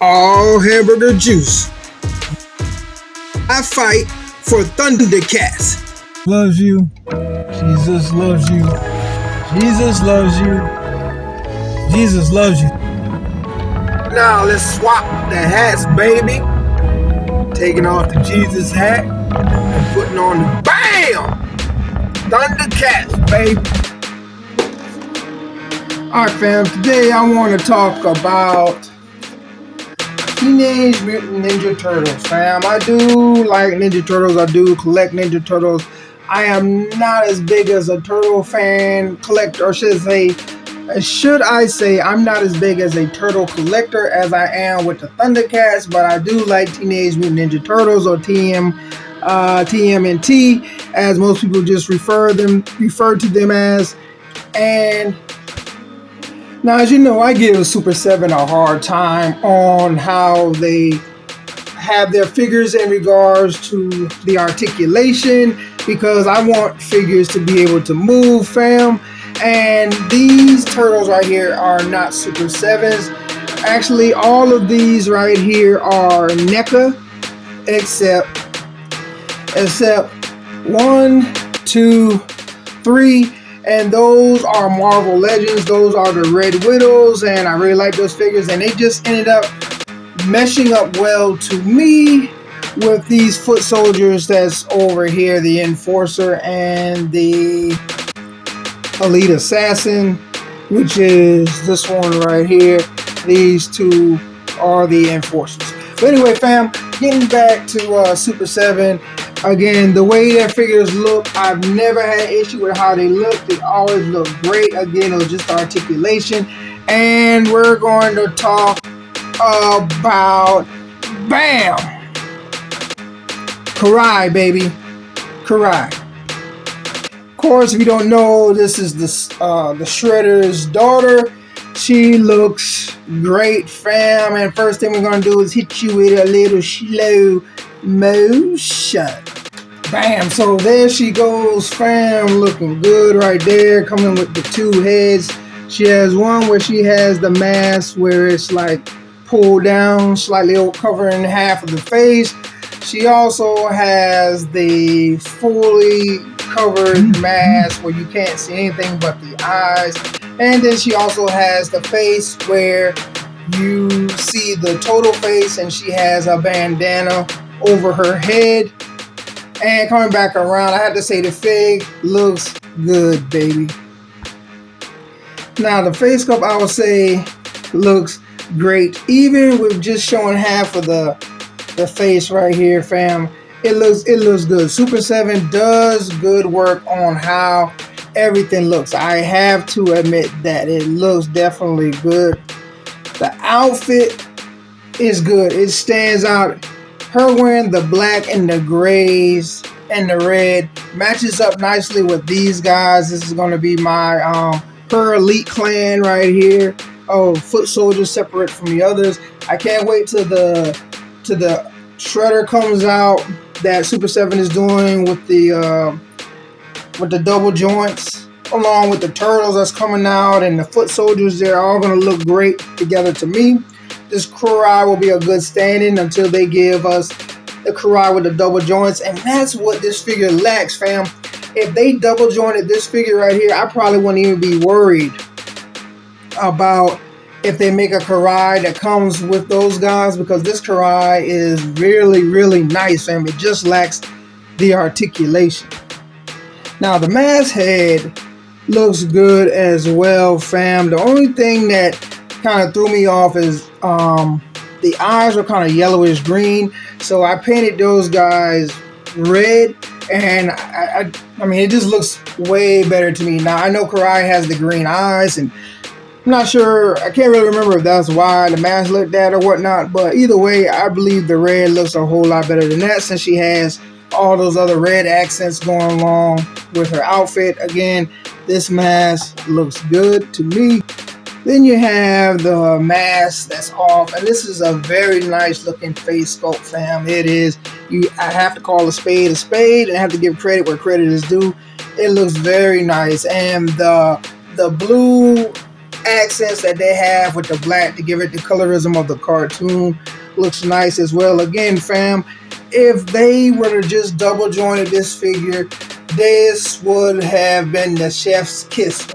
all hamburger juice. I fight for Thundercats. Loves you. Jesus loves you. Jesus loves you. Jesus loves you. Now let's swap the hats, baby. Taking off the Jesus hat and putting on the BAM! Thundercats, baby. Alright fam, today I want to talk about Teenage Mutant Ninja Turtles, fam. I do like Ninja Turtles. I do collect Ninja Turtles. I am not as big as a turtle fan collector, or should I say I'm not as big as a turtle collector as I am with the Thundercats, but I do like Teenage Mutant Ninja Turtles, or TMNT, as most people just refer to them as. And now, as you know, I give SUPER7 a hard time on how they have their figures in regards to the articulation, because I want figures to be able to move, fam. And these turtles right here are not SUPER7s. Actually, all of these right here are NECA, except 1, 2, 3. And those are Marvel Legends. Those are the Red Widows, and I really like those figures, and they just ended up meshing up well to me with these foot soldiers that's over here, the Enforcer and the Elite Assassin, which is this one right here. These two are the Enforcers. But anyway, fam, getting back to SUPER7. Again, the way their figures look, I've never had an issue with how they look. They always look great. Again, it was just articulation. And we're going to talk about BAM! Kari, baby. Kari. Of course, if you don't know, this is the Shredder's daughter. She looks great, fam. And first thing we're going to do is hit you with a little slow motion. Bam! So there she goes, fam, looking good right there, coming with the two heads. She has one where she has the mask where it's like pulled down, slightly covering half of the face. She also has the fully covered mask where you can't see anything but the eyes. And then she also has the face where you see the total face, and she has a bandana over her head. And coming back around, I have to say the fig looks good, baby. Now the face sculpt, I would say, looks great. Even with just showing half of the face right here, fam, it looks good. SUPER7 does good work on how everything looks. I have to admit that it looks definitely good. The outfit is good. It stands out. Her wearing the black and the grays and the red matches up nicely with these guys. This is going to be my her elite clan right here. Oh, foot soldiers separate from the others. I can't wait till the Shredder comes out that SUPER7 is doing with the double joints, along with the turtles that's coming out and the foot soldiers. They're all going to look great together to me. This Kari will be a good stand-in until they give us the Kari with the double joints, and that's what this figure lacks, fam. If they double jointed this figure right here, I probably wouldn't even be worried about if they make a Kari that comes with those guys, because this Kari is really, really nice, fam. It just lacks the articulation. Now the mask head looks good as well, fam. The only thing that kind of threw me off is the eyes are kind of yellowish green, so I painted those guys red, and I mean, it just looks way better to me. Now I know Kari has the green eyes, and I'm not sure, I can't really remember if that's why the mask looked that or whatnot, but either way, I believe the red looks a whole lot better than that, since she has all those other red accents going along with her outfit. Again, this mask looks good to me. Then you have the mask that's off, and this is a very nice looking face sculpt, fam. It is. I have to call a spade, and I have to give credit where credit is due. It looks very nice, and the blue accents that they have with the black to give it the colorism of the cartoon looks nice as well. Again, fam, if they were to just double jointed this figure, this would have been the chef's kiss.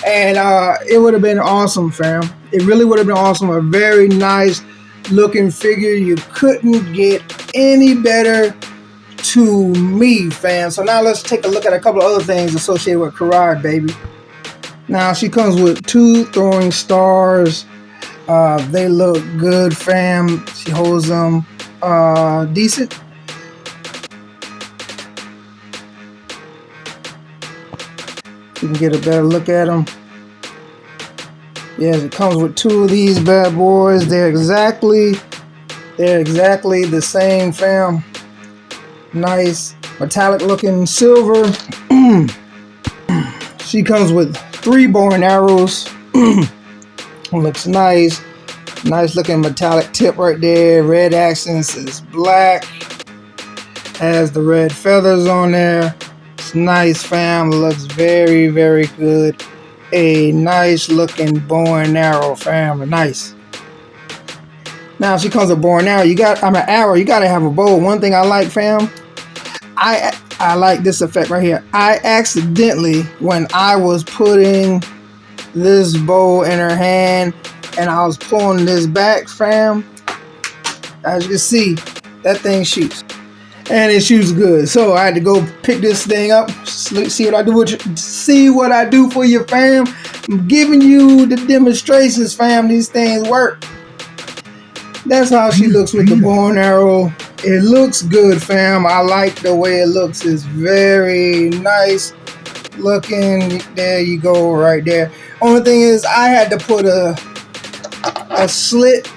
And it would have been awesome, fam. It really would have been awesome. A very nice looking figure. You couldn't get any better to me, fam. So now let's take a look at a couple of other things associated with Kari, baby. Now she comes with 2 throwing stars. They look good, fam. She holds them decent. You can get a better look at them. Yes, it comes with 2 of these bad boys. They're exactly the same, fam. Nice metallic looking silver. She comes with 3 bow and arrows. Looks nice. Nice looking metallic tip right there. Red accents is black. Has the red feathers on there. It's nice, fam. Looks very, very good. A nice looking bow and arrow, fam. Nice. Now she comes with bow and arrow. I'm an arrow. You gotta have a bow. One thing I like, fam. I like this effect right here. I accidentally, when I was putting this bow in her hand and I was pulling this back, fam, as you can see, that thing shoots. And it shoots good. So I had to go pick this thing up, see what I do for you, fam. I'm giving you the demonstrations, fam. These things work. That's how she looks with the bow and arrow. It looks good, fam. I like the way it looks. It's very nice looking. There you go, right there. Only thing is, I had to put a slit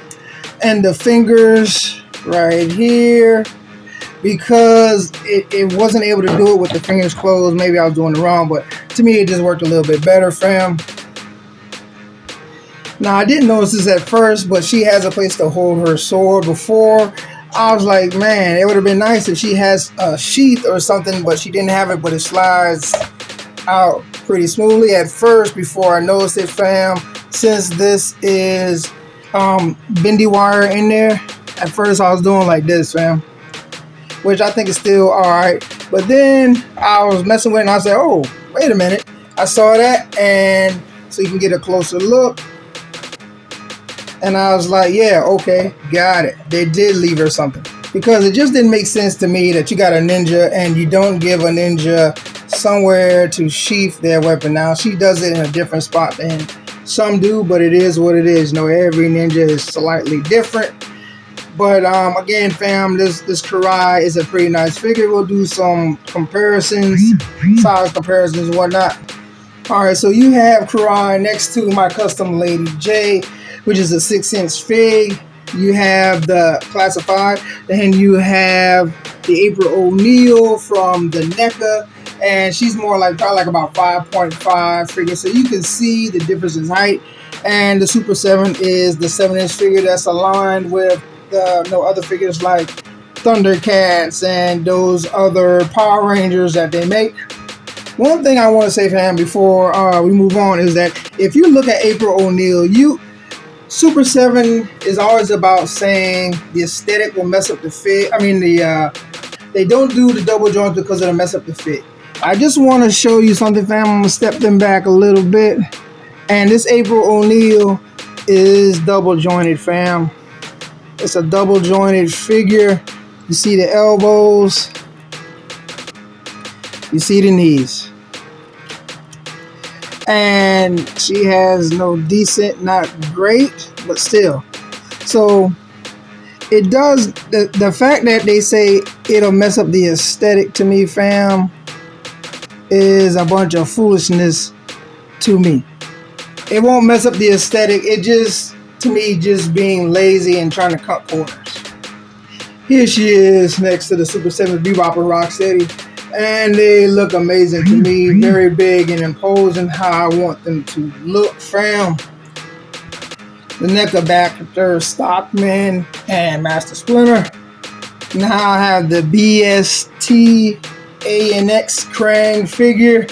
in the fingers right here because it wasn't able to do it with the fingers closed. Maybe I was doing it wrong, but to me, it just worked a little bit better, fam. Now, I didn't notice this at first, but she has a place to hold her sword. Before, I was like, man, it would have been nice if she has a sheath or something, but she didn't have it, but it slides out pretty smoothly at first before I noticed it, fam. Since this is bendy wire in there, at first I was doing like this, fam, which I think is still alright. But then I was messing with it and I said, oh, wait a minute. I saw that, and so you can get a closer look. And I was like, yeah, okay, got it. They did leave her something. Because it just didn't make sense to me that you got a ninja and you don't give a ninja somewhere to sheath their weapon. Now, she does it in a different spot than some do, but it is what it is. You know, every ninja is slightly different. But again, fam, this Kari is a pretty nice figure. We'll do some comparisons, size comparisons and whatnot. Alright, so you have Kari next to my custom Lady J, which is a 6-inch fig. You have the classified, then you have the April O'Neil from the NECA, and she's more like probably like about 5.5 figure, so you can see the difference in height. And the SUPER7 is the 7-inch figure that's aligned with the other figures like Thundercats and those other Power Rangers that they make. One thing I want to say, fam, before we move on is that if you look at April O'Neil, SUPER7 is always about saying the aesthetic will mess up the fit. I mean, they don't do the double joints because it'll mess up the fit. I just want to show you something, fam. I'm going to step them back a little bit. And this April O'Neil is double jointed, fam. It's a double jointed figure. You see the elbows. You see the knees. And she has no decent, not great, but still. So it does, the fact that they say it'll mess up the aesthetic to me, fam, is a bunch of foolishness to me. It won't mess up the aesthetic. It just, to me, just being lazy and trying to cut corners. Here she is next to the SUPER7 Bebop and Rocksteady. And they look amazing to me. Very big and imposing how I want them to look, fam. The NECA backer, Stockman, and Master Splinter. Now I have the BST ANX Krang figure.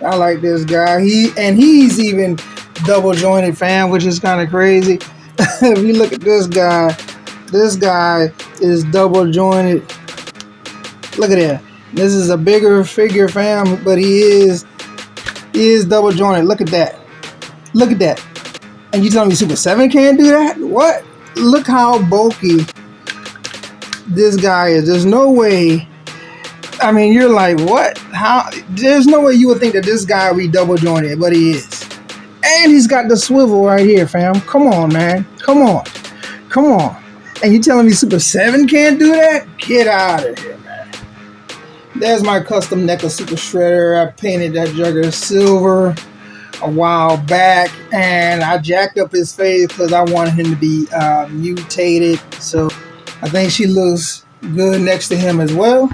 I like this guy. He's even double jointed, fam, which is kind of crazy. If you look at this guy is double jointed. Look at that. This is a bigger figure, fam, but he is double jointed. Look at that. Look at that. And you telling me Super7 can't do that? What? Look how bulky this guy is. There's no way. I mean, you're like, what? How? There's no way you would think that this guy would be double jointed, but he is. And he's got the swivel right here, fam. Come on, man. Come on. Come on. And you telling me Super7 can't do that? Get out of here, man. There's my custom NECA Super Shredder. I painted that jugger silver a while back, and I jacked up his face because I wanted him to be mutated. So I think she looks good next to him as well.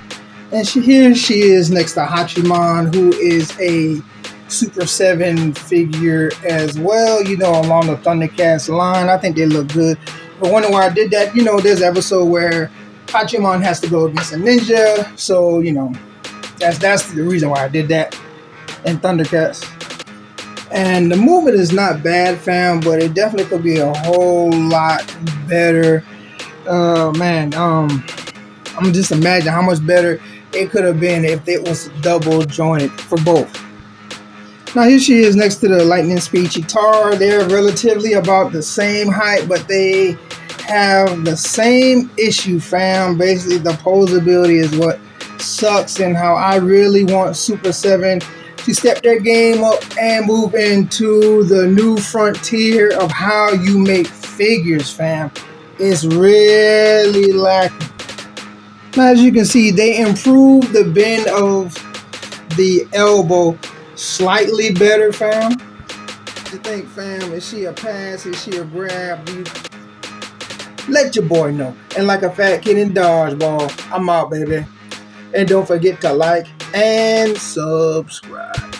And here she is next to Hachiman, who is a Super7 figure as well, you know, along the Thundercats line. I think they look good. But wondering why I did that, you know, there's an episode where Hachiman has to go against a ninja. So, you know, that's the reason why I did that in Thundercats. And the movement is not bad, fam, but it definitely could be a whole lot better. Man, I'm just imagine how much better it could have been if it was double jointed for both. Now here she is next to the lightning speed Chitara. They're relatively about the same height, but they have the same issue, fam. Basically, the posability is what sucks, and how I really want Super7 to step their game up and move into the new frontier of how you make figures, fam. It's really lacking. Now, as you can see, they improved the bend of the elbow slightly better, fam. What you think, fam? Is she a pass? Is she a grab? Let your boy know. And like a fat kid in dodgeball, I'm out, baby. And don't forget to like and subscribe.